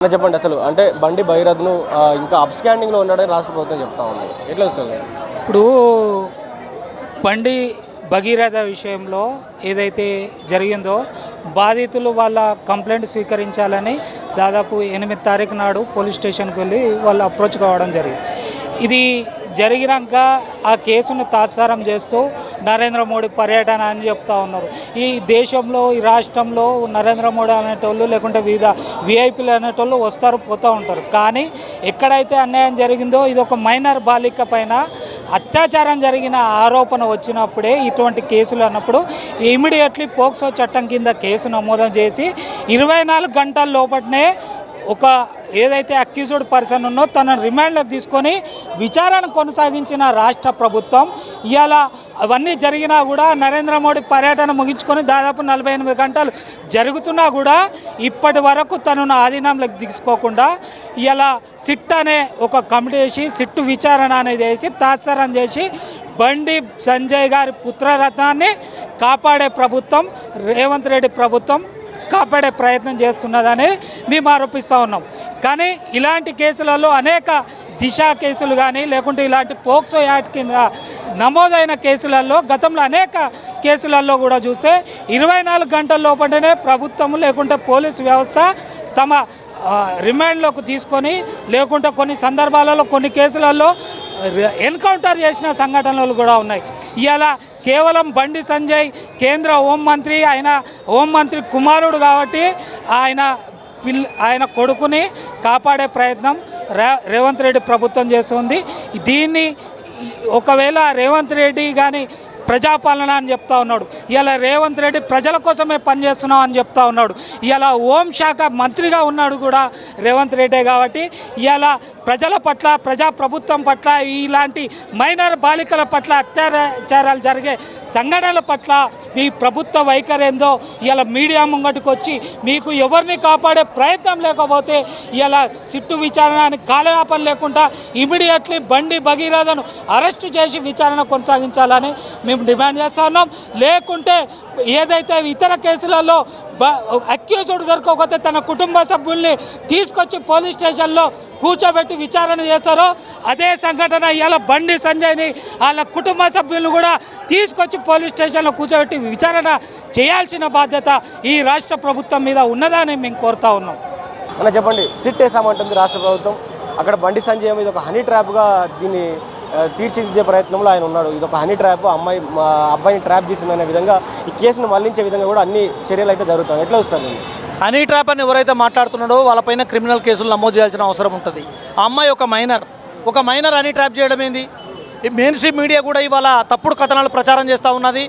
చెప్పండి అసలు అంటే బండి భగీరథను ఇంకా అప్స్కాండింగ్లో ఉన్నాడని రాష్ట్ర ప్రభుత్వం చెప్తా ఉంది. ఎట్లా వస్తుంది ఇప్పుడు బండి భగీరథ విషయంలో ఏదైతే జరిగిందో బాధితులు వాళ్ళ కంప్లైంట్ స్వీకరించాలని దాదాపు 8 తారీఖు నాడు పోలీస్ స్టేషన్కి వెళ్ళి వాళ్ళు అప్రోచ్ కావడం జరిగింది. ఇది జరిగినాక ఆ కేసును తాత్సారం చేస్తూ నరేంద్ర మోడీ పర్యటన అని చెప్తా ఉన్నారు. ఈ దేశంలో ఈ రాష్ట్రంలో నరేంద్ర మోడీ అనేటోళ్ళు లేకుంటే వివిధ విఐపీలు అనేటోళ్ళు వస్తారు పోతూ ఉంటారు. కానీ ఎక్కడైతే అన్యాయం జరిగిందో ఇది ఒక మైనర్ బాలిక పైన అత్యాచారం జరిగిన ఆరోపణ వచ్చినప్పుడే ఇటువంటి కేసులు అన్నప్పుడు ఇమీడియట్లీ పోక్సో చట్టం కింద కేసు నమోదు చేసి 24 గంటల లోపలనే ఒక ఏదైతే అక్యూజ్డ్ పర్సన్ ఉన్నో తన రిమాండ్లోకి తీసుకొని విచారణ కొనసాగించిన రాష్ట్ర ప్రభుత్వం ఇవాళ అవన్నీ జరిగినా కూడా నరేంద్ర మోడీ పర్యటన ముగించుకొని దాదాపు 48 గంటలు జరుగుతున్నా కూడా ఇప్పటి వరకు తనను ఆధీనంలోకి తీసుకోకుండా ఇవాళ సిట్ అనే ఒక కమిటీ వేసి సిట్టు విచారణ అనేది వేసి తాత్సారం చేసి బండి సంజయ్ గారి పుత్రరత్నాన్ని కాపాడే ప్రభుత్వం రేవంత్ రెడ్డి ప్రభుత్వం కాపాడే ప్రయత్నం చేస్తున్నదని మేము ఆరోపిస్తూ ఉన్నాం. కానీ ఇలాంటి కేసులలో అనేక దిశ కేసులు కానీ లేకుంటే ఇలాంటి పోక్సో యాక్ట్ కింద నమోదైన కేసులలో గతంలో అనేక కేసులలో కూడా చూస్తే 24 గంటల లోపలనే ప్రభుత్వం లేకుంటే పోలీసు వ్యవస్థ తమ రిమాండ్లోకి తీసుకొని లేకుంటే కొన్ని సందర్భాలలో కొన్ని కేసులలో ఎన్కౌంటర్ చేసిన సంఘటనలు కూడా ఉన్నాయి. ఇవాళ కేవలం బండి సంజయ్ కేంద్ర హోంమంత్రి, ఆయన హోంమంత్రి కుమారుడు కాబట్టి ఆయన కొడుకుని కాపాడే ప్రయత్నం రేవంత్ రెడ్డి ప్రభుత్వం చేస్తుంది. దీన్ని ఒకవేళ రేవంత్ రెడ్డి కానీ ప్రజాపాలన అని చెప్తా ఉన్నాడు. ఇలా రేవంత్ రెడ్డి ప్రజల కోసమే పనిచేస్తున్నాం అని చెప్తా ఉన్నాడు. ఇలా హోంశాఖ మంత్రిగా ఉన్నాడు కూడా రేవంత్ రెడ్డే కాబట్టి ఇలా ప్రజల పట్ల ప్రజాప్రభుత్వం పట్ల ఇలాంటి మైనర్ బాలికల పట్ల అత్యాచారాలు జరిగే సంఘటనల పట్ల మీ ప్రభుత్వ వైఖరి ఏందో ఇలా మీడియా ముంగటికి వచ్చి మీకు ఎవరిని కాపాడే ప్రయత్నం లేకపోతే ఇలా సిట్టు విచారణకి కాలయాపన లేకుండా ఇమీడియట్లీ బండి భగీరథను అరెస్టు చేసి విచారణ కొనసాగించాలని మేము డిమాండ్ చేస్తూ ఉన్నాం. లేకుంటే ఏదైతే ఇతర కేసులలో అక్యూజ్డ్ దొరకకపోతే తన కుటుంబ సభ్యుల్ని తీసుకొచ్చి పోలీస్ స్టేషన్లో కూర్చోబెట్టి విచారణ చేస్తారో అదే సంఘటన ఇవాళ బండి సంజయ్ని వాళ్ళ కుటుంబ సభ్యులను కూడా తీసుకొచ్చి పోలీస్ స్టేషన్లో కూర్చోబెట్టి విచారణ చేయాల్సిన బాధ్యత ఈ రాష్ట్ర ప్రభుత్వం మీద ఉన్నదని మేము కోరుతా ఉన్నాం. అన్న చెప్పండి, సిట్ వేసామంటుంది రాష్ట్ర ప్రభుత్వం. అక్కడ బండి సంజయ్ మీద ఒక హనీ ట్రాప్గా దీన్ని తీర్చిదిద్దే ప్రయత్నంలో ఆయన ఉన్నాడు. ఇది ఒక హనీ ట్రాప్, అబ్బాయిని ట్రాప్ చేసిందనే విధంగా ఈ కేసును మళ్లించే విధంగా కూడా అన్ని చర్యలు అయితే జరుగుతాయి. ఎట్లా వస్తుంది హనీ ట్రాప్ అని ఎవరైతే మాట్లాడుతున్నాడో వాళ్ళపైన క్రిమినల్ కేసులు నమోదు చేయాల్సిన అవసరం ఉంటుంది. ఆ అమ్మాయి ఒక మైనర్ హనీ ట్రాప్ చేయడం ఏంది? మెయిన్ స్ట్రీమ్ మీడియా కూడా ఇవాళ తప్పుడు కథనాలు ప్రచారం చేస్తూ ఉన్నది.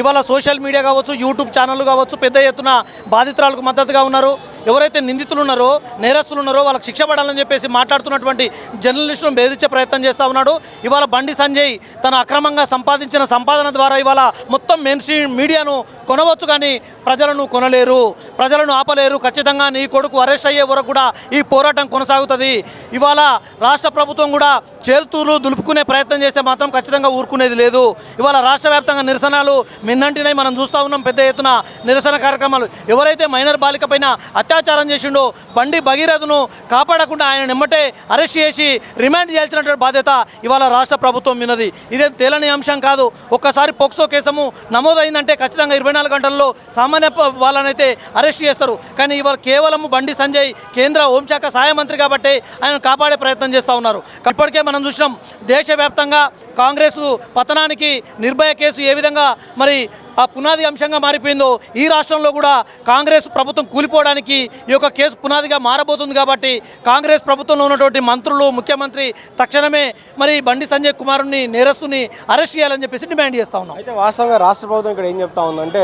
ఇవాళ సోషల్ మీడియా కావచ్చు, యూట్యూబ్ ఛానళ్ళు కావచ్చు, పెద్ద ఎత్తున బాధితురాలకు మద్దతుగా ఉన్నారు. ఎవరైతే నిందితులు ఉన్నారో, నేరస్తులు ఉన్నారో వాళ్ళకి శిక్ష పడాలని చెప్పేసి మాట్లాడుతున్నటువంటి జర్నలిస్టులను బెదిరించే ప్రయత్నం చేస్తూ ఉన్నాడు. ఇవాళ బండి సంజయ్ తన అక్రమంగా సంపాదించిన సంపాదన ద్వారా ఇవాళ మొత్తం మెయిన్ స్ట్రీమ్ మీడియాను కొనవచ్చు, కానీ ప్రజలను కొనలేరు, ప్రజలను ఆపలేరు. ఖచ్చితంగా నీ కొడుకు అరెస్ట్ అయ్యే వరకు కూడా ఈ పోరాటం కొనసాగుతుంది. ఇవాళ రాష్ట్ర ప్రభుత్వం కూడా చేతులు దులుపుకునే ప్రయత్నం చేస్తే మాత్రం ఖచ్చితంగా ఊరుకునేది లేదు. ఇవాళ రాష్ట్ర వ్యాప్తంగా నిరసనలు మిన్నంటినై మనం చూస్తూ ఉన్నాం. పెద్ద ఎత్తున నిరసన కార్యక్రమాలు. ఎవరైతే మైనర్ బాలిక పైన అత్యాచారం చేసిండో బండి భగీరథను కాపాడకుండా ఆయన నిమ్మటే అరెస్ట్ చేసి రిమాండ్ చేయాల్సినటువంటి బాధ్యత ఇవాళ రాష్ట్ర ప్రభుత్వం విన్నది. ఇదే తేలని అంశం కాదు. ఒక్కసారి పోక్సో కేసము నమోదైందంటే ఖచ్చితంగా 24 గంటల్లో సామాన్య వాళ్ళనైతే అరెస్ట్ చేస్తారు. కానీ ఇవాళ కేవలం బండి సంజయ్ కేంద్ర హోంశాఖ సహాయ మంత్రి కాబట్టి ఆయన కాపాడే ప్రయత్నం చేస్తూ ఉన్నారు. ఇప్పటికే మనం చూసినాం దేశవ్యాప్తంగా కాంగ్రెస్ పతనానికి నిర్భయ కేసు ఏ విధంగా మరి ఆ పునాది అంశంగా మారిపోయిందో ఈ రాష్ట్రంలో కూడా కాంగ్రెస్ ప్రభుత్వం కూలిపోవడానికి ఈ యొక్క కేసు పునాదిగా మారబోతుంది. కాబట్టి కాంగ్రెస్ ప్రభుత్వంలో ఉన్నటువంటి మంత్రులు, ముఖ్యమంత్రి తక్షణమే మరి బండి సంజయ్ కుమారుని నేరస్తుని అరెస్ట్ చేయాలని చెప్పేసి డిమాండ్ చేస్తూ ఉన్నాం. అయితే వాస్తవంగా రాష్ట్ర ప్రభుత్వం ఇక్కడ ఏం చెప్తా ఉందంటే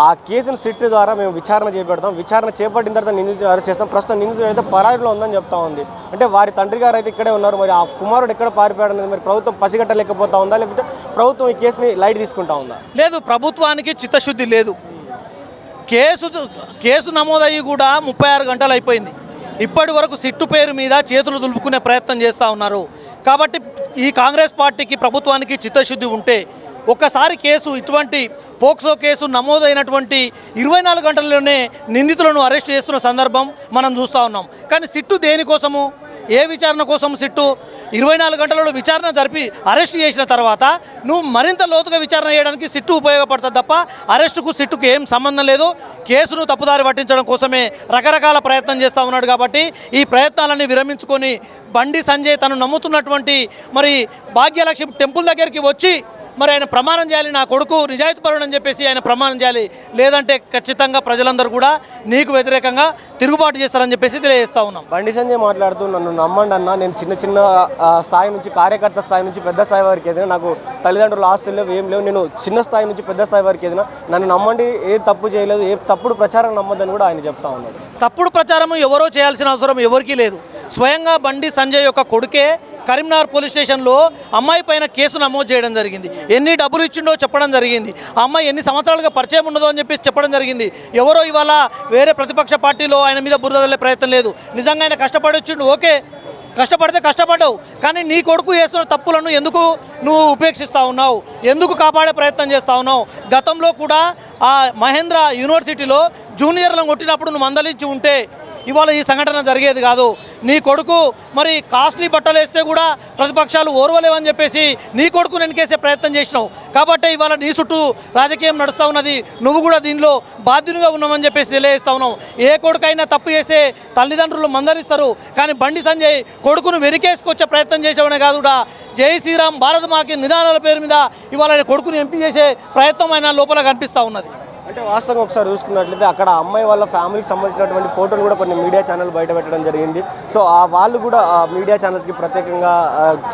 ఆ కేసును సిట్ ద్వారా మేము విచారణ చేపడతాం, విచారణ చేపట్టిన తర్వాత నిందితుడిని అరెస్ట్ చేస్తాం. ప్రస్తుతం నిందితుడు అయితే పరారీలో ఉందని చెప్తా ఉంది. అంటే వారి తండ్రి గారు అయితే ఇక్కడే ఉన్నారు. మరి ఆ కుమారుడు ఎక్కడ పారిపోయాడు అనేది మరి ప్రభుత్వం పసిగట్టలేకపోతా ఉందా, లేకపోతే ప్రభుత్వం ఈ కేసుని లైట్ తీసుకుంటా ఉందా? లేదు, ప్రభుత్వానికి చిత్తశుద్ధి లేదు. కేసు నమోదయ్యి కూడా 36 గంటలు అయిపోయింది. ఇప్పటి వరకు సిట్టు పేరు మీద చేతులు దులుపుకునే ప్రయత్నం చేస్తూ ఉన్నారు. కాబట్టి ఈ కాంగ్రెస్ పార్టీకి ప్రభుత్వానికి చిత్తశుద్ధి ఉంటే ఒక్కసారి కేసు ఇటువంటి పోక్సో కేసు నమోదైనటువంటి 24 గంటల్లోనే నిందితులను అరెస్ట్ చేస్తున్న సందర్భం మనం చూస్తూ ఉన్నాం. కానీ సిట్టు దేనికోసము, ఏ విచారణ కోసం సిట్టు 24 గంటలలో విచారణ జరిపి అరెస్ట్ చేసిన తర్వాత నువ్వు మరింత లోతుగా విచారణ చేయడానికి సిట్టు ఉపయోగపడుతుంది తప్ప అరెస్టుకు సిట్టుకు ఏం సంబంధం లేదు. కేసును తప్పుదారి పట్టించడం కోసమే రకరకాల ప్రయత్నం చేస్తూ ఉన్నాడు. కాబట్టి ఈ ప్రయత్నాలన్నీ విరమించుకొని బండి సంజయ్ తను నమ్ముతున్నటువంటి మరి భాగ్యలక్ష్మి టెంపుల్ దగ్గరికి వచ్చి మరి ఆయన ప్రమాణం చేయాలి, నా కొడుకు నిజాయితీపరుడు అని చెప్పేసి ఆయన ప్రమాణం చేయాలి. లేదంటే ఖచ్చితంగా ప్రజలందరూ కూడా నీకు వ్యతిరేకంగా తిరుగుబాటు చేస్తారని చెప్పేసి తెలియజేస్తూ ఉన్నాం. బండి సంజయ్ మాట్లాడుతూ నన్ను నమ్మండి అన్న, నేను చిన్న స్థాయి నుంచి కార్యకర్త స్థాయి నుంచి పెద్ద స్థాయి వరకు ఏదైనా నాకు తల్లిదండ్రులు ఆస్తులు లేవు, ఏం లేవు, నేను చిన్న స్థాయి నుంచి పెద్ద స్థాయి వరకు ఏదైనా నన్ను నమ్మండి, ఏ తప్పు చేయలేదు, ఏ తప్పుడు ప్రచారం నమ్మొద్దని కూడా ఆయన చెప్తా ఉన్నాడు. తప్పుడు ప్రచారం ఎవరో చేయాల్సిన అవసరం ఎవరికీ లేదు. స్వయంగా బండి సంజయ్ యొక్క కొడుకే కరీంనగర్ పోలీస్ స్టేషన్లో అమ్మాయి పైన కేసు నమోదు చేయడం జరిగింది. ఎన్ని డబ్బులు ఇచ్చిండో చెప్పడం జరిగింది. ఆ అమ్మాయి ఎన్ని సంవత్సరాలుగా పరిచయం ఉన్నదో అని చెప్పేసి చెప్పడం జరిగింది. ఎవరో ఇవాళ వేరే ప్రతిపక్ష పార్టీలో ఆయన మీద బురద జల్లే ప్రయత్నం లేదు. నిజంగా ఆయన కష్టపడి వచ్చిండు, ఓకే, కష్టపడితే కష్టపడ్డావు. కానీ నీ కొడుకు చేస్తున్న తప్పులను ఎందుకు నువ్వు ఉపేక్షిస్తూ ఉన్నావు, ఎందుకు కాపాడే ప్రయత్నం చేస్తూ ఉన్నావు? గతంలో కూడా ఆ మహేంద్ర యూనివర్సిటీలో జూనియర్లను కొట్టినప్పుడు నువ్వు మందలించి ఉంటే ఇవాళ ఈ సంఘటన జరిగేది కాదు. నీ కొడుకు మరి కాస్ట్లీ బట్టలు వేస్తే కూడా ప్రతిపక్షాలు ఓర్వలేవని చెప్పేసి నీ కొడుకు వెనకేసే ప్రయత్నం చేసినావు. కాబట్టి ఇవాళ నీ చుట్టూ రాజకీయం నడుస్తూ ఉన్నది. నువ్వు కూడా దీనిలో బాధ్యునిగా ఉన్నామని చెప్పేసి తెలియజేస్తా ఉన్నావు. ఏ కొడుకైనా తప్పు చేస్తే తల్లిదండ్రులు మందలిస్తారు. కానీ బండి సంజయ్ కొడుకును వెరికేసుకొచ్చే ప్రయత్నం చేసేవనే కాదు, జై శ్రీరామ్ భారత్ మాకి నిదానాల పేరు మీద ఇవాళ ఆయన కొడుకును ఎంపీ చేసే ప్రయత్నం ఆయన లోపల కనిపిస్తూ ఉన్నది. అంటే వాస్తవంగా ఒకసారి చూసుకున్నట్లయితే అక్కడ అమ్మాయి వాళ్ళ ఫ్యామిలీకి సంబంధించినటువంటి ఫోటోలు కూడా కొన్ని మీడియా ఛానల్ బయట పెట్టడం జరిగింది. సో ఆ వాళ్ళు కూడా ఆ మీడియా ఛానల్స్కి ప్రత్యేకంగా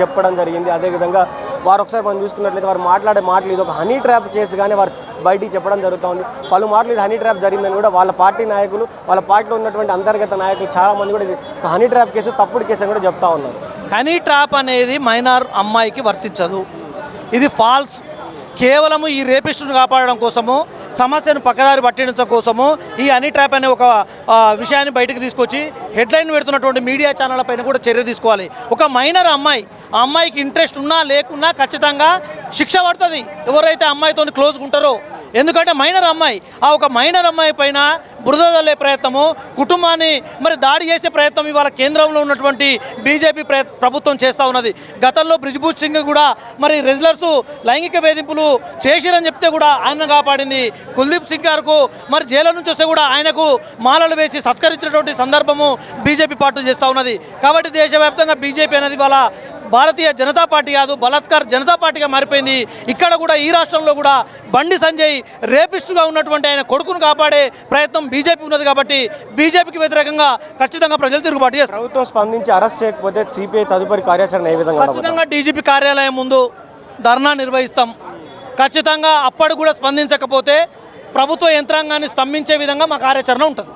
చెప్పడం జరిగింది. అదేవిధంగా వారు ఒకసారి మనం చూసుకున్నట్లయితే వారు మాట్లాడే మాటలు ఇది ఒక హనీ ట్రాప్ కేసు కానీ వారు బయటికి చెప్పడం జరుగుతూ ఉంది. పలుమార్లు ఇది హనీ ట్రాప్ జరిగిందని కూడా వాళ్ళ పార్టీ నాయకులు, వాళ్ళ పార్టీలో ఉన్నటువంటి అంతర్గత నాయకులు చాలామంది కూడా ఇది హనీ ట్రాప్ కేసు, తప్పుడు కేసు అని కూడా చెప్తా ఉన్నారు. హనీ ట్రాప్ అనేది మైనర్ అమ్మాయికి వర్తించదు, ఇది ఫాల్స్. కేవలము ఈ రేపిస్టును కాపాడడం కోసము, సమస్యను పక్కదారి పట్టించడం కోసము ఈ హనీ ట్రాప్ అనే ఒక విషయాన్ని బయటకు తీసుకొచ్చి హెడ్లైన్ పెడుతున్నటువంటి మీడియా ఛానళ్ళ పైన కూడా చర్య తీసుకోవాలి. ఒక మైనర్ అమ్మాయి, ఆ అమ్మాయికి ఇంట్రెస్ట్ ఉన్నా లేకున్నా ఖచ్చితంగా శిక్ష పడుతుంది ఎవరైతే అమ్మాయితో క్లోజ్గా ఉంటారో. ఎందుకంటే మైనర్ అమ్మాయి, ఆ ఒక మైనర్ అమ్మాయి పైన బురద జల్లే ప్రయత్నము, కుటుంబాన్ని మరి దాడి చేసే ప్రయత్నం ఇవాళ కేంద్రంలో ఉన్నటువంటి బీజేపీ ప్రభుత్వం చేస్తూ ఉన్నది. గతంలో బ్రిజ్భూష్ సింగ్ కూడా మరి రెజ్లర్స్ లైంగిక వేధింపులు చేసిరని చెప్తే కూడా ఆయన కాపాడింది. కుల్దీప్ సింగ్ గారుకు మరి జైలు నుంచి వస్తే కూడా ఆయనకు మాలలు వేసి సత్కరించినటువంటి సందర్భము బీజేపీ పార్టీ చేస్తూ ఉన్నది. కాబట్టి దేశవ్యాప్తంగా బీజేపీ అనేది వాళ్ళ భారతీయ జనతా పార్టీ కాదు, బలాత్కార్ జనతా పార్టీగా మారిపోయింది. ఇక్కడ కూడా ఈ రాష్ట్రంలో కూడా బండి సంజయ్ రేపిస్టుగా ఉన్నటువంటి ఆయన కొడుకును కాపాడే ప్రయత్నం బీజేపీ ఉన్నది. కాబట్టి బీజేపీకి వ్యతిరేకంగా ఖచ్చితంగా ప్రజలు తిరుగుబాటు చేస్తారు. ప్రభుత్వం స్పందించి అరెస్ట్ చేయకపోతే సిపిఐ తదుపరి కార్యాచరణ ఏ విధంగా? ఖచ్చితంగా డీజీపీ కార్యాలయం ముందు ధర్నా నిర్వహిస్తాం. ఖచ్చితంగా అప్పటి కూడా స్పందించకపోతే ప్రభుత్వ యంత్రాంగాన్ని స్తంభించే విధంగా మా కార్యాచరణ ఉంటుంది.